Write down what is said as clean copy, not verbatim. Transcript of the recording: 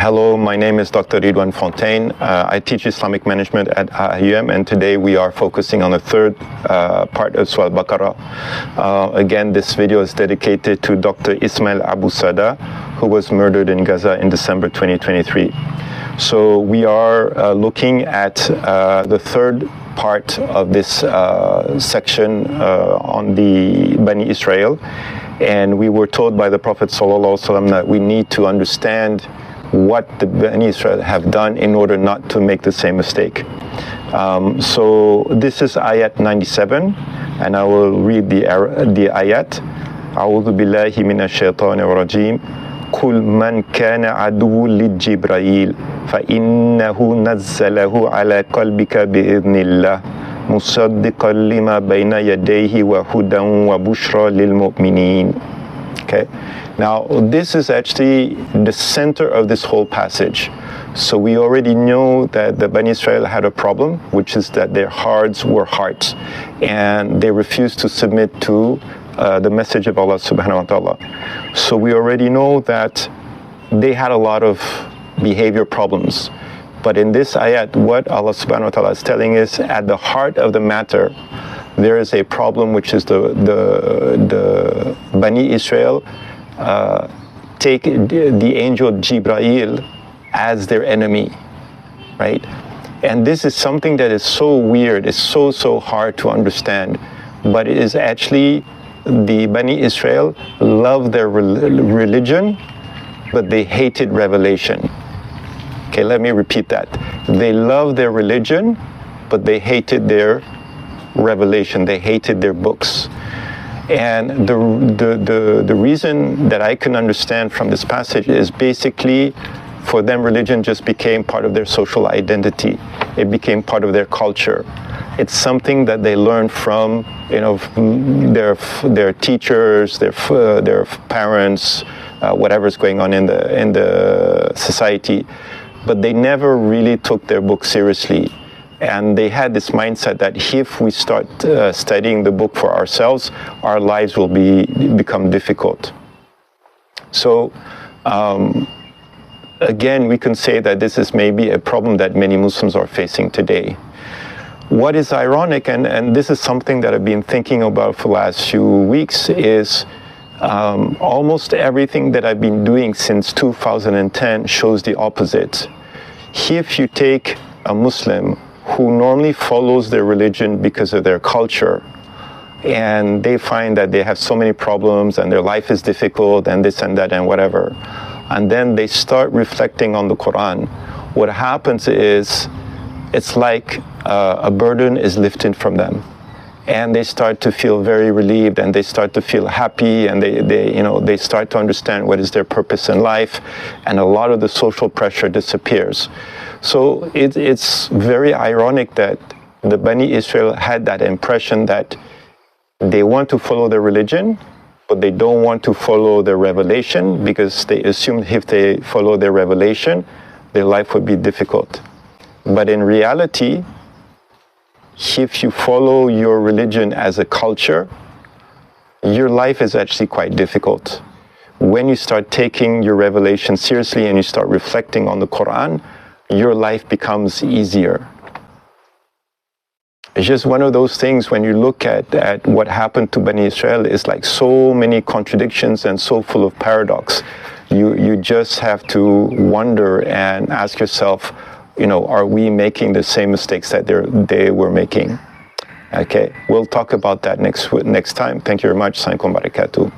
Hello, my name is Dr. Ridwan Fontaine. I teach Islamic management at IUM, and today we are focusing on the third part of Surah Al-Baqarah. Again, this video is dedicated to Dr. Ismail Abu Sada, who was murdered in Gaza in December 2023. So we are looking at the third part of this section on the Bani Israel. And we were told by the Prophet ﷺ that we need to understand what the Bani Israel have done in order not to make the same mistake. So this is ayat 97, and I will read the ayat. أعوذ بالله من الشيطان الرجيم قل من كان عدو لجبرائيل فإنه نزله على قلبك بإذن الله مصدقا لما بين يديه وهدى وبشرى للمؤمنين. Okay. Now, this is actually the center of this whole passage. So we already know that the Bani Israel had a problem, which is that their hearts were hard, and they refused to submit to the message of Allah subhanahu wa ta'ala. So we already know that they had a lot of behavior problems. But in this ayat, what Allah subhanahu wa ta'ala is telling is, at the heart of the matter, there is a problem, which is the Bani Israel take the angel Jibreel as their enemy, right? And this is something that is so weird, it's so hard to understand, but it is actually the Bani Israel loved their religion, but they hated revelation. Okay, let me repeat that. They loved their religion, but they hated their revelation. They hated their books. And the reason that I can understand from this passage is basically, for them, religion just became part of their social identity. It became part of their culture. It's something that they learned from, their teachers, their parents, whatever's going on in the society. But they never really took their book seriously. And they had this mindset that if we start studying the book for ourselves, our lives will become difficult. So, again, we can say that this is maybe a problem that many Muslims are facing today. What is ironic, and this is something that I've been thinking about for the last few weeks, is almost everything that I've been doing since 2010 shows the opposite. If you take a Muslim who normally follows their religion because of their culture, and they find that they have so many problems and their life is difficult and this and that and whatever, and then they start reflecting on the Quran, what happens is it's like a burden is lifted from them, and they start to feel very relieved, and they start to feel happy, and they start to understand what is their purpose in life, and a lot of the social pressure disappears. So it's very ironic that the Bani Israel had that impression that they want to follow their religion, but they don't want to follow their revelation, because they assumed if they follow their revelation, their life would be difficult. But in reality, if you follow your religion as a culture, your life is actually quite difficult. When you start taking your revelation seriously and you start reflecting on the Quran, your life becomes easier. It's just one of those things, when you look at what happened to Bani Israel, it's like so many contradictions and so full of paradox. You just have to wonder and ask yourself, are we making the same mistakes that they were making? Okay, we'll talk about that next time. Thank you very much. Assalamu alaikum wa barakatuh.